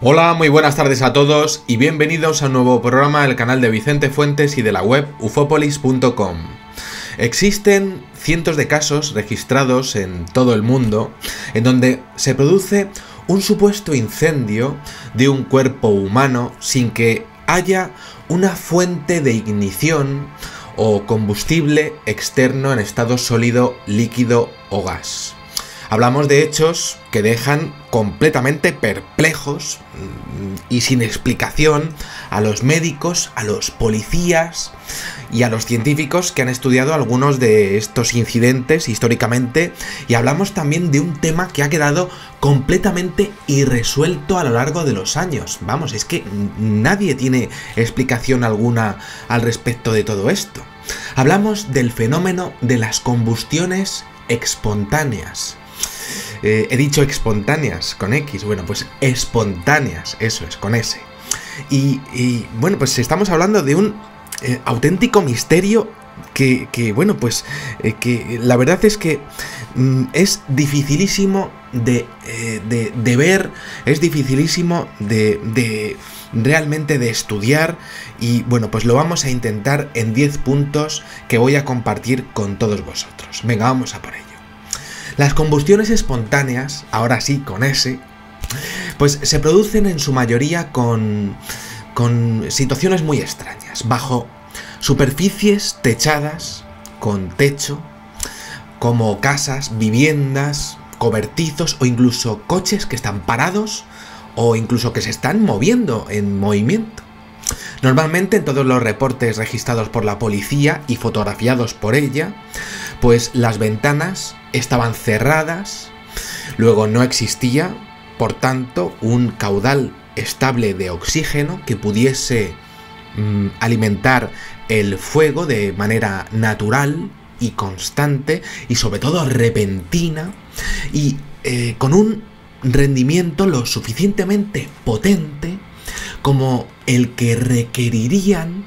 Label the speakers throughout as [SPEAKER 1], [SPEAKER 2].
[SPEAKER 1] Hola, muy buenas tardes a todos y bienvenidos a un nuevo programa del canal de Vicente Fuentes y de la web ufopolis.com. Existen cientos de casos registrados en todo el mundo en donde se produce un supuesto incendio de un cuerpo humano sin que haya una fuente de ignición o combustible externo en estado sólido, líquido o gas. Hablamos de hechos que dejan completamente perplejos y sin explicación a los médicos, a los policías y a los científicos que han estudiado algunos de estos incidentes históricamente, y hablamos también de un tema que ha quedado completamente irresuelto a lo largo de los años. Vamos, es que nadie tiene explicación alguna al respecto de todo esto. Hablamos del fenómeno de las combustiones espontáneas. He dicho espontáneas con X, bueno, pues espontáneas, eso es, con S. Y bueno, pues estamos hablando de un auténtico misterio que la verdad es que es dificilísimo de ver, es dificilísimo de realmente de estudiar, y bueno, pues lo vamos a intentar en 10 puntos que voy a compartir con todos vosotros. Venga, vamos a por ello. Las combustiones espontáneas, ahora sí con S, pues se producen en su mayoría con situaciones muy extrañas, bajo superficies techadas, con techo, como casas, viviendas, cobertizos o incluso coches que están parados o incluso que se están moviendo en movimiento. Normalmente en todos los reportes registrados por la policía y fotografiados por ella, pues las ventanas estaban cerradas, luego no existía, por tanto, un caudal estable de oxígeno que pudiese alimentar el fuego de manera natural y constante y sobre todo repentina, y con un rendimiento lo suficientemente potente como el que requerirían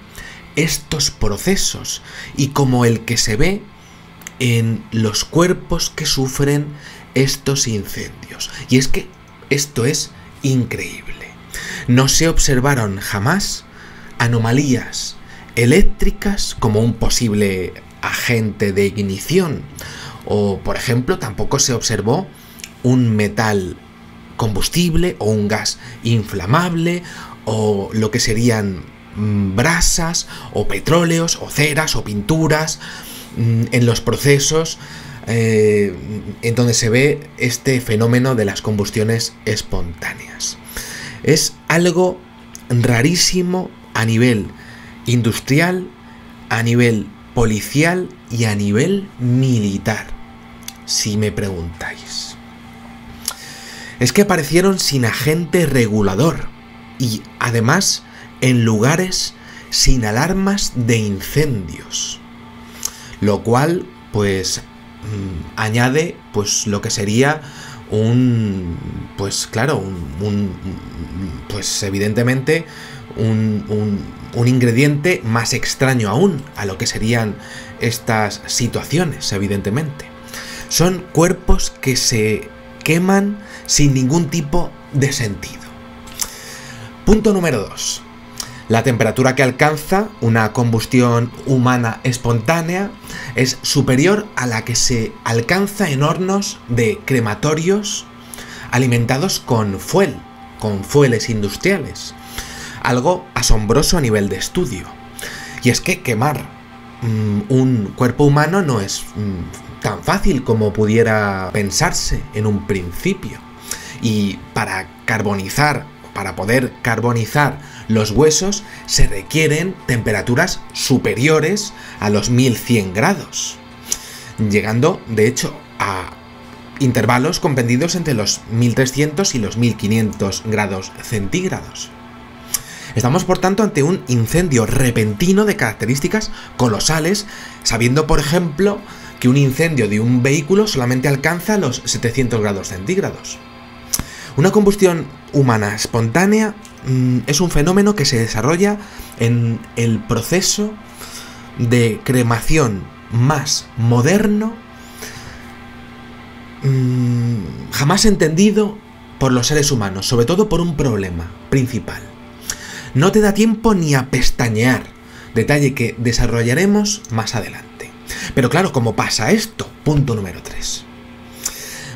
[SPEAKER 1] estos procesos y como el que se ve en los cuerpos que sufren estos incendios. Y es que esto es increíble. No se observaron jamás anomalías eléctricas como un posible agente de ignición, o por ejemplo tampoco se observó un metal combustible o un gas inflamable o lo que serían brasas o petróleos o ceras o pinturas en los procesos en donde se ve este fenómeno de las combustiones espontáneas. Es algo rarísimo a nivel industrial, a nivel policial y a nivel militar, si me preguntáis. Es que aparecieron sin agente regulador y además en lugares sin alarmas de incendios, lo cual pues añade pues lo que sería evidentemente un ingrediente más extraño aún a lo que serían estas situaciones. Evidentemente son cuerpos que se queman sin ningún tipo de sentido. Punto número 2. La temperatura que alcanza una combustión humana espontánea es superior a la que se alcanza en hornos de crematorios alimentados con fueles industriales. Algo asombroso a nivel de estudio. Y es que quemar un cuerpo humano no es tan fácil como pudiera pensarse en un principio. Y para poder carbonizar los huesos se requieren temperaturas superiores a los 1100 grados, llegando de hecho a intervalos comprendidos entre los 1300 y los 1500 grados centígrados. Estamos por tanto ante un incendio repentino de características colosales, sabiendo por ejemplo que un incendio de un vehículo solamente alcanza los 700 grados centígrados. Una combustión humana espontánea es un fenómeno que se desarrolla en el proceso de cremación más moderno jamás entendido por los seres humanos, sobre todo por un problema principal. No te da tiempo ni a pestañear, detalle que desarrollaremos más adelante. Pero claro, ¿cómo pasa esto? Punto número 3.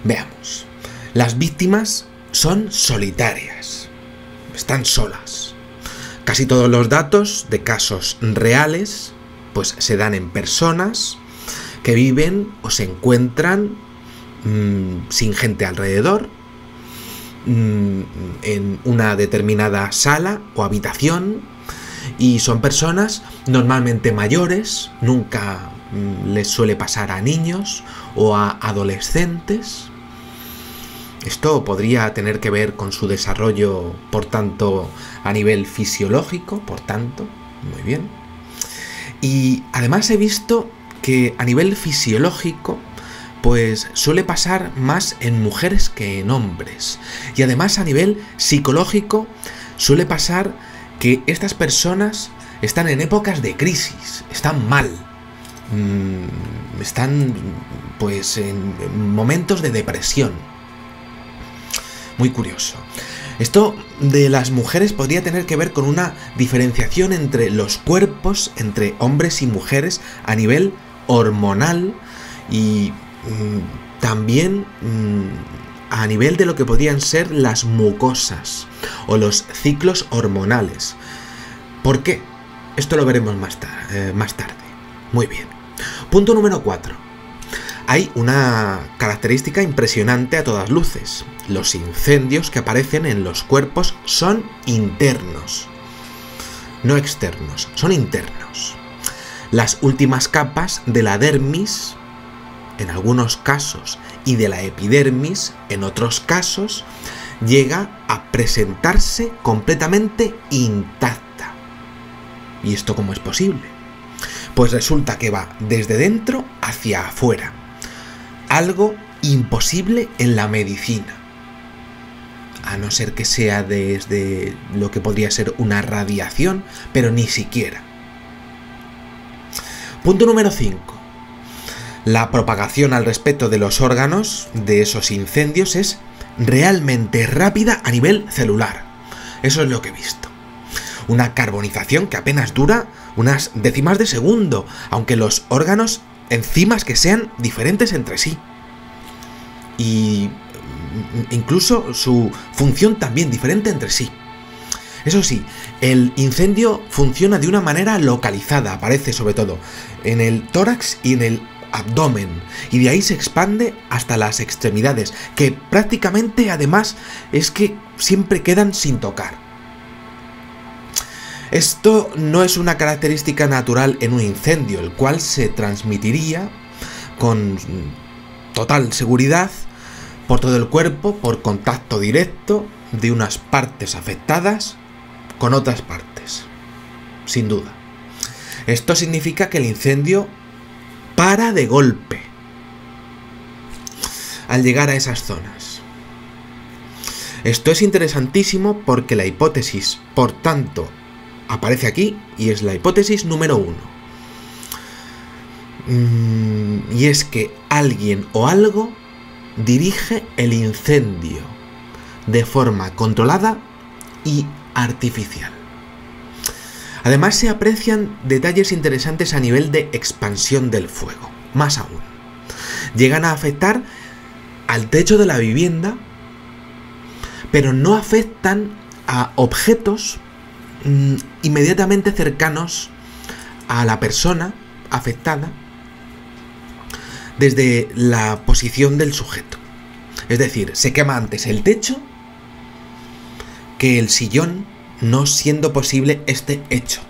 [SPEAKER 1] Veamos. Las víctimas son solitarias, están solas. Casi todos los datos de casos reales pues se dan en personas que viven o se encuentran sin gente alrededor, en una determinada sala o habitación, y son personas normalmente mayores, nunca les suele pasar a niños o a adolescentes. Esto podría tener que ver con su desarrollo, por tanto, a nivel fisiológico, por tanto, muy bien. Y además he visto que a nivel fisiológico, pues suele pasar más en mujeres que en hombres. Y además a nivel psicológico suele pasar que estas personas están en épocas de crisis, están mal, están pues en momentos de depresión. Muy curioso. Esto de las mujeres podría tener que ver con una diferenciación entre los cuerpos, entre hombres y mujeres a nivel hormonal y también a nivel de lo que podrían ser las mucosas o los ciclos hormonales. ¿Por qué? Esto lo veremos más tarde. Muy bien. Punto número 4. Hay una característica impresionante a todas luces. Los incendios que aparecen en los cuerpos son internos, no externos, son internos. Las últimas capas de la dermis, en algunos casos, y de la epidermis, en otros casos, llega a presentarse completamente intacta. ¿Y esto cómo es posible? Pues resulta que va desde dentro hacia afuera. Algo imposible en la medicina, a no ser que sea desde lo que podría ser una radiación, pero ni siquiera. Punto número 5. La propagación al respecto de los órganos de esos incendios es realmente rápida a nivel celular. Eso es lo que he visto. Una carbonización que apenas dura unas décimas de segundo, aunque los órganos enzimas que sean diferentes entre sí. Y incluso su función también diferente entre sí. Eso sí, el incendio funciona de una manera localizada, aparece sobre todo en el tórax y en el abdomen, y de ahí se expande hasta las extremidades, que prácticamente además es que siempre quedan sin tocar. Esto no es una característica natural en un incendio, el cual se transmitiría con total seguridad por todo el cuerpo, por contacto directo de unas partes afectadas con otras partes, sin duda. Esto significa que el incendio para de golpe al llegar a esas zonas. Esto es interesantísimo porque la hipótesis, por tanto, aparece aquí y es la hipótesis número 1. Y es que alguien o algo dirige el incendio de forma controlada y artificial. Además se aprecian detalles interesantes a nivel de expansión del fuego. Más aún, llegan a afectar al techo de la vivienda, pero no afectan a objetos inmediatamente cercanos a la persona afectada desde la posición del sujeto. Es decir, se quema antes el techo que el sillón, no siendo posible este hecho.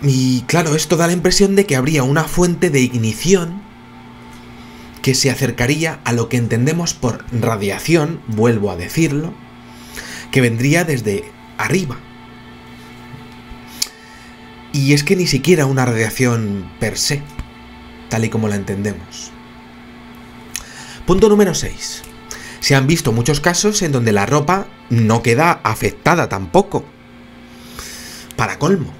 [SPEAKER 1] Y claro, esto da la impresión de que habría una fuente de ignición que se acercaría a lo que entendemos por radiación, vuelvo a decirlo, que vendría desde arriba. Y es que ni siquiera una radiación per se, tal y como la entendemos. Punto número 6. Se han visto muchos casos en donde la ropa no queda afectada tampoco. Para colmo,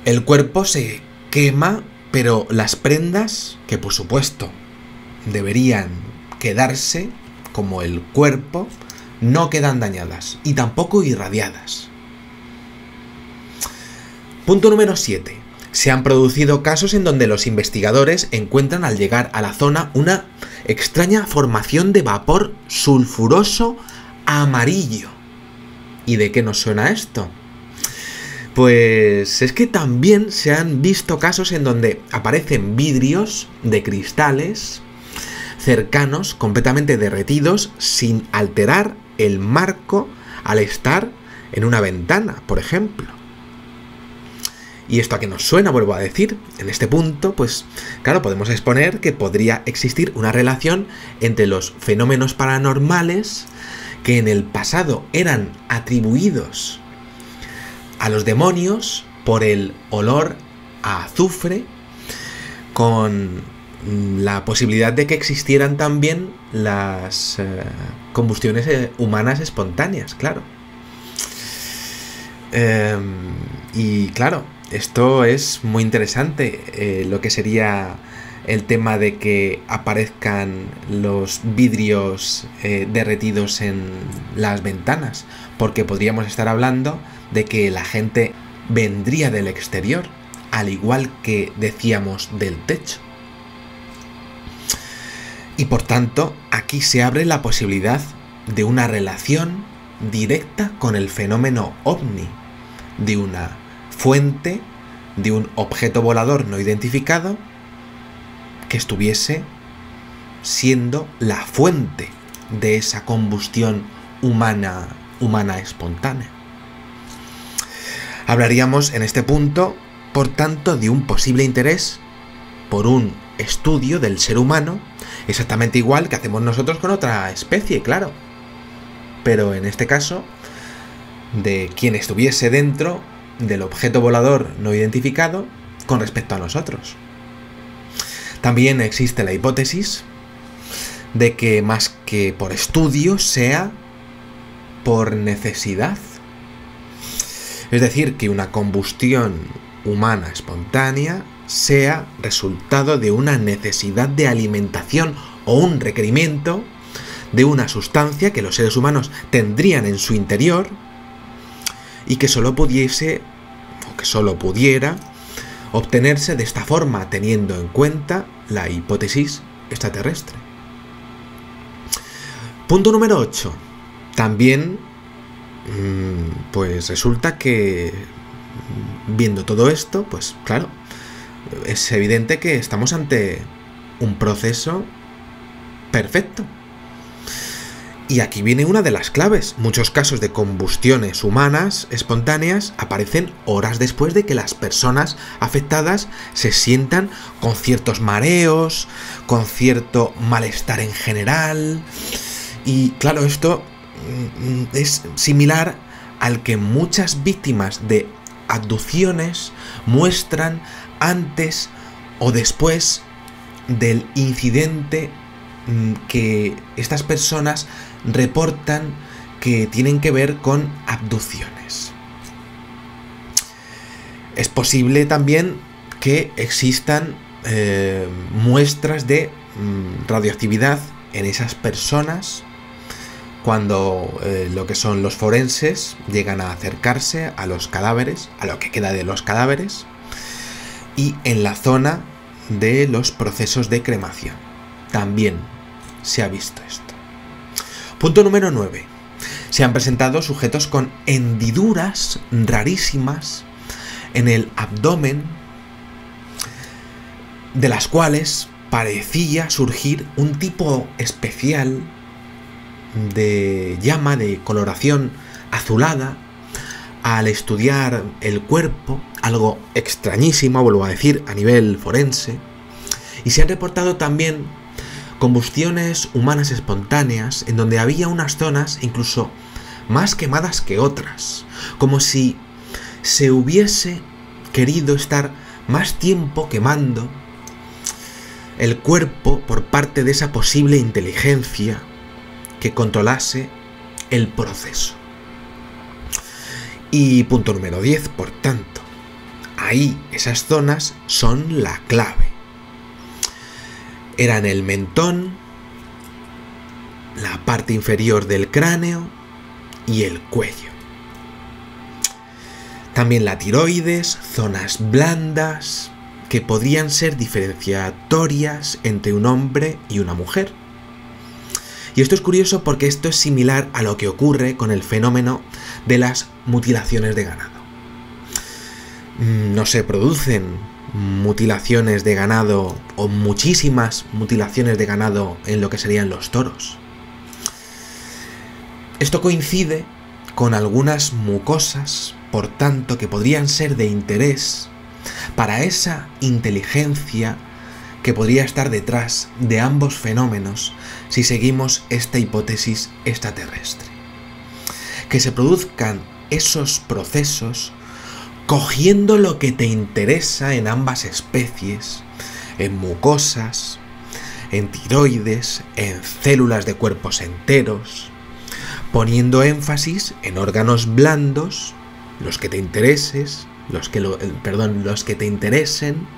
[SPEAKER 1] el cuerpo se quema, pero las prendas, que por supuesto deberían quedarse, como el cuerpo, no quedan dañadas y tampoco irradiadas. Punto número 7. Se han producido casos en donde los investigadores encuentran al llegar a la zona una extraña formación de vapor sulfuroso amarillo. ¿Y de qué nos suena esto? Pues es que también se han visto casos en donde aparecen vidrios de cristales cercanos, completamente derretidos, sin alterar el marco al estar en una ventana, por ejemplo. ¿Y esto a qué nos suena? Vuelvo a decir, en este punto, pues claro, podemos exponer que podría existir una relación entre los fenómenos paranormales que en el pasado eran atribuidos a los demonios por el olor a azufre, con la posibilidad de que existieran también las combustiones humanas espontáneas, claro. Y claro, esto es muy interesante, lo que sería el tema de que aparezcan los vidrios derretidos en las ventanas, porque podríamos estar hablando de que la gente vendría del exterior, al igual que decíamos del techo. Y por tanto, aquí se abre la posibilidad de una relación directa con el fenómeno ovni, de una fuente, de un objeto volador no identificado que estuviese siendo la fuente de esa combustión humana espontánea. Hablaríamos en este punto, por tanto, de un posible interés por un estudio del ser humano, exactamente igual que hacemos nosotros con otra especie, claro. Pero en este caso, de quien estuviese dentro del objeto volador no identificado con respecto a nosotros. También existe la hipótesis de que más que por estudio sea por necesidad. Es decir, que una combustión humana espontánea sea resultado de una necesidad de alimentación o un requerimiento de una sustancia que los seres humanos tendrían en su interior y que solo pudiese, o que solo pudiera, obtenerse de esta forma, teniendo en cuenta la hipótesis extraterrestre. Punto número 8. También, pues resulta que, viendo todo esto, pues claro, es evidente que estamos ante un proceso perfecto. Y aquí viene una de las claves. Muchos casos de combustiones humanas espontáneas aparecen horas después de que las personas afectadas se sientan con ciertos mareos, con cierto malestar en general. Y claro, esto es similar al que muchas víctimas de abducciones muestran antes o después del incidente que estas personas reportan que tienen que ver con abducciones. Es posible también que existan muestras de radioactividad en esas personas cuando lo que son los forenses llegan a acercarse a los cadáveres, a lo que queda de los cadáveres, y en la zona de los procesos de cremación. También se ha visto esto. Punto número 9. Se han presentado sujetos con hendiduras rarísimas en el abdomen, de las cuales parecía surgir un tipo especial de llama de coloración azulada al estudiar el cuerpo, algo extrañísimo, vuelvo a decir, a nivel forense. Y se han reportado también combustiones humanas espontáneas en donde había unas zonas incluso más quemadas que otras, como si se hubiese querido estar más tiempo quemando el cuerpo por parte de esa posible inteligencia que controlase el proceso. Y punto número 10, por tanto, ahí esas zonas son la clave. Eran el mentón, la parte inferior del cráneo y el cuello. También la tiroides, zonas blandas que podrían ser diferenciatorias entre un hombre y una mujer. Y esto es curioso porque esto es similar a lo que ocurre con el fenómeno de las mutilaciones de ganado. No se producen mutilaciones de ganado o muchísimas mutilaciones de ganado en lo que serían los toros. Esto coincide con algunas mucosas, por tanto, que podrían ser de interés para esa inteligencia que podría estar detrás de ambos fenómenos si seguimos esta hipótesis extraterrestre. Que se produzcan esos procesos cogiendo lo que te interesa en ambas especies, en mucosas, en tiroides, en células de cuerpos enteros, poniendo énfasis en órganos blandos, los que te intereses, los que te interesen,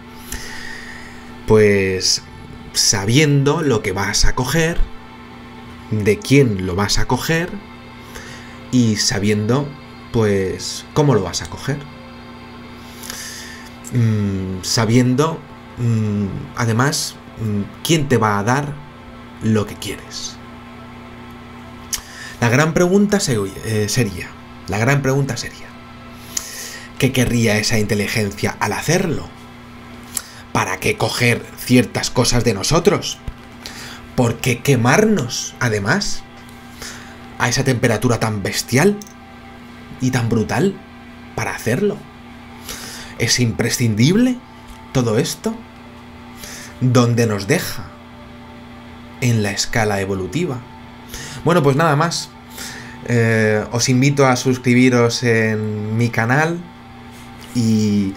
[SPEAKER 1] pues sabiendo lo que vas a coger, de quién lo vas a coger y sabiendo pues cómo lo vas a coger. Sabiendo además quién te va a dar lo que quieres. La gran pregunta sería, ¿qué querría esa inteligencia al hacerlo? ¿Para qué coger ciertas cosas de nosotros? ¿Por qué quemarnos, además, a esa temperatura tan bestial y tan brutal para hacerlo? ¿Es imprescindible todo esto? ¿Dónde nos deja en la escala evolutiva? Bueno, pues nada más. Os invito a suscribiros en mi canal y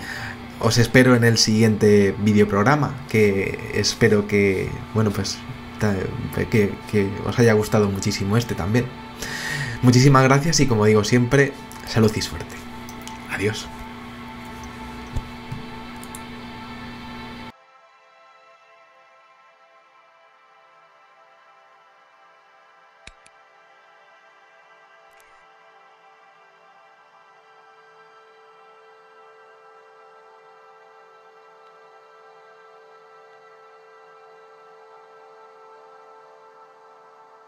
[SPEAKER 1] os espero en el siguiente videoprograma, que espero que, bueno, pues que os haya gustado muchísimo este también. Muchísimas gracias y, como digo siempre, salud y suerte. Adiós.